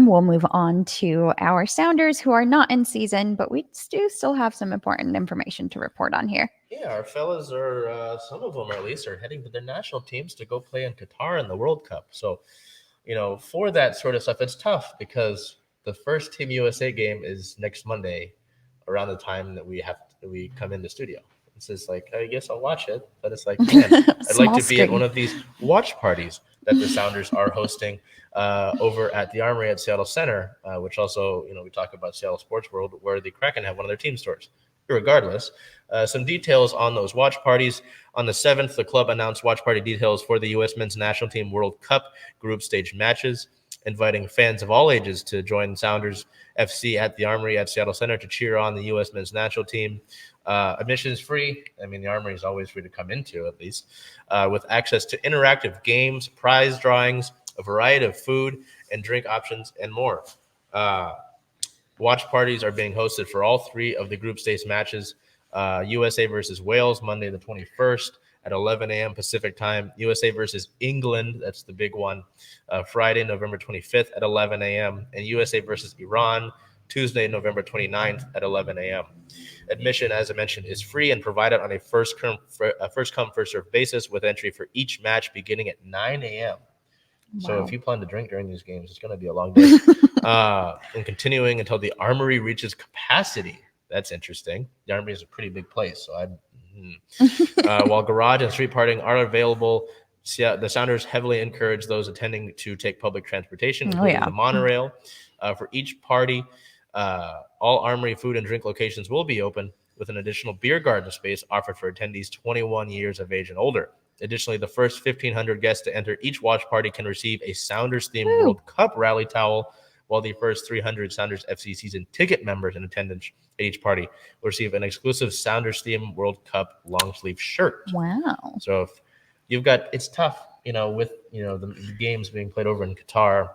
We'll move on to our Sounders who are not in season, but we do still have some important information to report on here. Yeah, our fellas are, some of them at least, are heading to their national teams to go play in Qatar in the World Cup. So, for that sort of stuff, it's tough because the first Team USA game is next Monday around the time that we come in the studio. It's just like, I guess I'll watch it, but it's like, man, I'd like to be at one of these watch parties that the Sounders are hosting over at the Armory at Seattle Center, which also, we talk about Seattle Sports World, where the Kraken have one of their team stores. Regardless, some details on those watch parties. On the 7th, the club announced watch party details for the U.S. Men's National Team World Cup group stage matches, inviting fans of all ages to join Sounders FC at the Armory at Seattle Center to cheer on the U.S. Men's National Team. Admission is free. I mean, the Armory is always free to come into, at least, with access to interactive games, prize drawings, a variety of food and drink options, and more. Watch parties are being hosted for all three of the group stage matches. USA versus Wales, Monday the 21st at 11 a.m. Pacific time. USA versus England, that's the big one, Friday, November 25th at 11 a.m. And USA versus Iran, Tuesday, November 29th at 11 a.m. Admission, as I mentioned, is free and provided on a first-come, first-served basis with entry for each match beginning at 9 a.m. Wow. So if you plan to drink during these games, it's going to be a long day. And continuing until the Armory reaches capacity. That's interesting. The Armory is a pretty big place. So while garage and street parking are available, the Sounders heavily encourage those attending to take public transportation, including the monorail. For each party, all Armory food and drink locations will be open, with an additional beer garden space offered for attendees 21 years of age and older. Additionally, the first 1,500 guests to enter each watch party can receive a Sounders-themed World Cup rally towel, while the first 300 Sounders FC season ticket members in attendance at each party will receive an exclusive Sounders-themed World Cup long-sleeve shirt. Wow. So if you've got – it's tough, with, the games being played over in Qatar,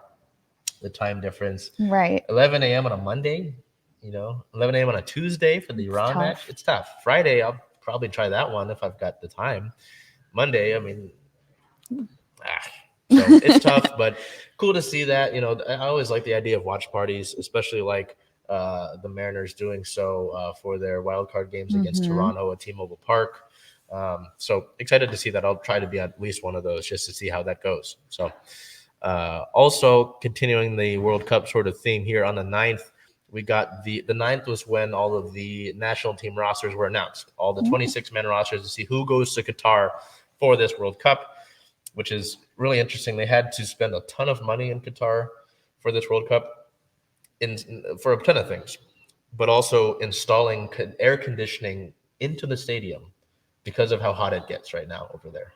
the time difference. Right. 11 a.m. on a Monday, 11 a.m. on a Tuesday for the Iran match. It's tough. Friday, I'll probably try that one if I've got the time. Monday, so it's tough, but cool to see that. I always like the idea of watch parties, especially like the Mariners doing so for their wild card games against Toronto at T-Mobile Park. So excited to see that. I'll try to be at least one of those just to see how that goes. So also continuing the World Cup sort of theme here on the 9th, we got the 9th was when all of the national team rosters were announced, all the 26-man rosters to see who goes to Qatar for this World Cup, which is really interesting. They had to spend a ton of money in Qatar for this World Cup for a ton of things, but also installing air conditioning into the stadium because of how hot it gets right now over there.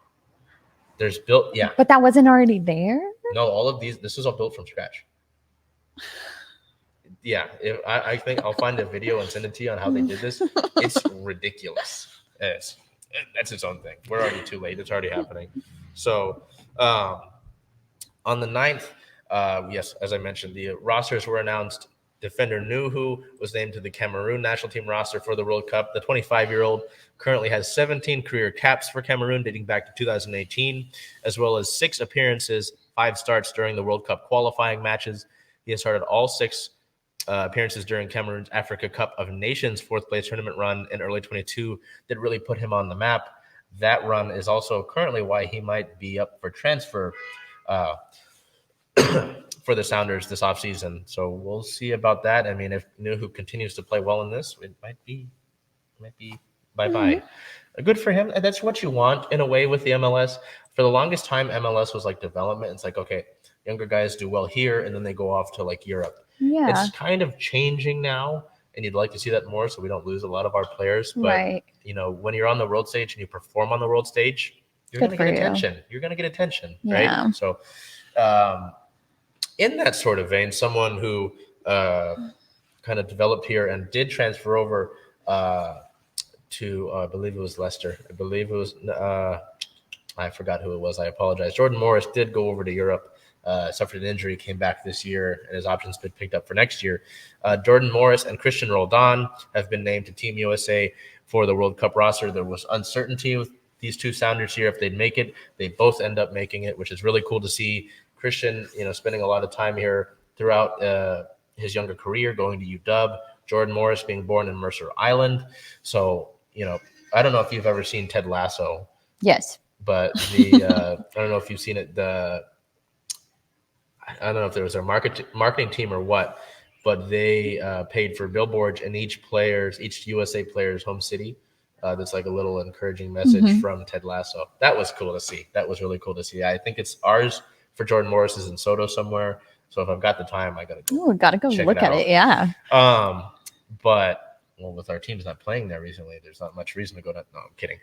There's built, But that wasn't already there? No, all of this is all built from scratch. Yeah, I think I'll find a video and send it to you on how they did this. It's ridiculous. That's its own thing. We're already too late. It's already happening. So on the 9th, yes, as I mentioned, the rosters were announced. Defender Nouhou was named to the Cameroon national team roster for the World Cup. The 25-year-old currently has 17 career caps for Cameroon dating back to 2018, as well as 6 appearances, 5 starts during the World Cup qualifying matches. He has started all 6 appearances during Cameroon's Africa Cup of Nations fourth-place tournament run in early 22 that really put him on the map. That run is also currently why he might be up for transfer for the Sounders this offseason. So we'll see about that. I mean, if Nouhou continues to play well in this, it might be bye-bye. Good for him. And that's what you want in a way with the MLS. For the longest time, MLS was like development. It's like, okay, younger guys do well here, and then they go off to like Europe. Yeah. It's kind of changing now, and you'd like to see that more so we don't lose a lot of our players. But, when you're on the world stage and you perform on the world stage, you're going to get attention. You're going to get attention, right? So in that sort of vein, someone who kind of developed here and did transfer over to I believe it was Leicester. I believe it was I forgot who it was. I apologize. Jordan Morris did go over to Europe, suffered an injury, came back this year, and his option's been picked up for next year. Jordan Morris and Cristian Roldan have been named to Team USA for the World Cup roster. There was uncertainty with these two Sounders here if they'd make it. They both end up making it, which is really cool to see. Cristian, spending a lot of time here throughout his younger career, going to UW. Jordan Morris being born in Mercer Island. So, I don't know if you've ever seen Ted Lasso. Yes. But I don't know if you've seen it. I don't know if there was a marketing team or what, but they paid for billboards in each USA player's home city. That's like a little encouraging message from Ted Lasso. That was cool to see. That was really cool to see. I think it's ours for Jordan Morris is in Soto somewhere. So if I've got the time, I gotta go look at it. Yeah. But with our teams not playing there recently, there's not much reason to go to. No, I'm kidding.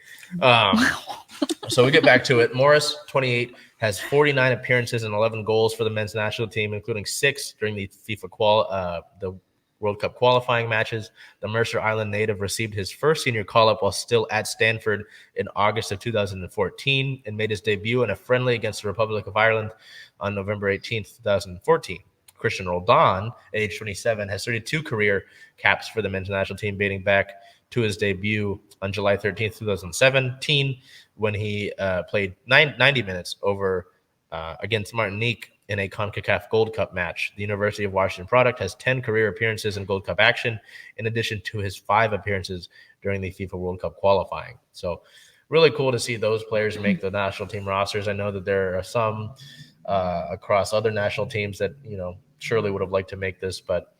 So we get back to it. Morris, 28, has 49 appearances and 11 goals for the men's national team, including 6 during the FIFA the World Cup qualifying matches. The Mercer Island native received his first senior call-up while still at Stanford in August of 2014 and made his debut in a friendly against the Republic of Ireland on November 18th, 2014. Cristian Roldan, age 27, has 32 career caps for the men's national team dating back to his debut on July 13th, 2017, when he played 90 minutes over against Martinique in a CONCACAF Gold Cup match. The University of Washington product has 10 career appearances in Gold Cup action, in addition to his 5 appearances during the FIFA World Cup qualifying. So really cool to see those players make the national team rosters. I know that there are some across other national teams that, surely would have liked to make this, but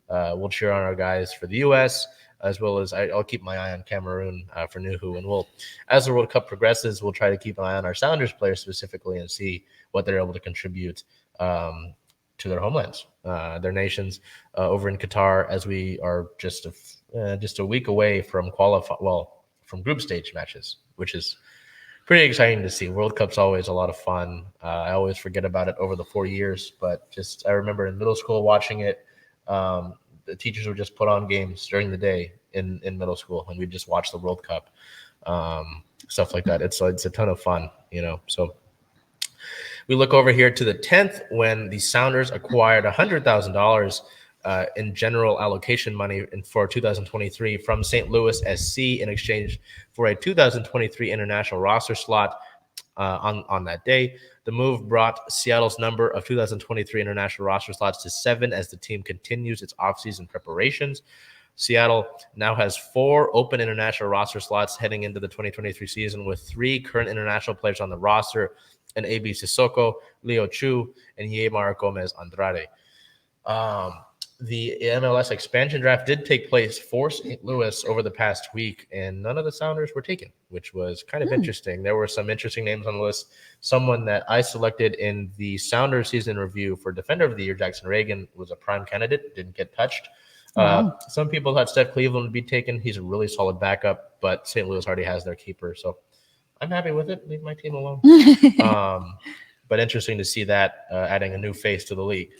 we'll cheer on our guys for the U.S., as well as I'll keep my eye on Cameroon for Nouhou. And as the World Cup progresses, we'll try to keep an eye on our Sounders players specifically and see what they're able to contribute to their homelands, their nations over in Qatar, as we are just a week away from from group stage matches, which is pretty exciting to see. World Cup's always a lot of fun. I always forget about it over the 4 years, but I remember in middle school watching it. The teachers would just put on games during the day in middle school, and we'd just watch the World Cup, stuff like that. It's a ton of fun, So we look over here to the 10th when the Sounders acquired $100,000 in general allocation money for 2023 from St. Louis SC in exchange for a 2023 international roster slot on that day. The move brought Seattle's number of 2023 international roster slots to 7 as the team continues its offseason preparations. Seattle now has 4 open international roster slots heading into the 2023 season, with 3 current international players on the roster, and A.B. Sissoko, Leo Chu, and Yeimar Gomez Andrade. The MLS expansion draft did take place for St. Louis over the past week, and none of the Sounders were taken, which was kind of interesting. There were some interesting names on the list. Someone that I selected in the Sounders season review for Defender of the Year, Jackson Reagan, was a prime candidate, didn't get touched. Some people thought Steph Cleveland would be taken. He's a really solid backup, but St. Louis already has their keeper, so I'm happy with it. Leave my team alone. But interesting to see that adding a new face to the league.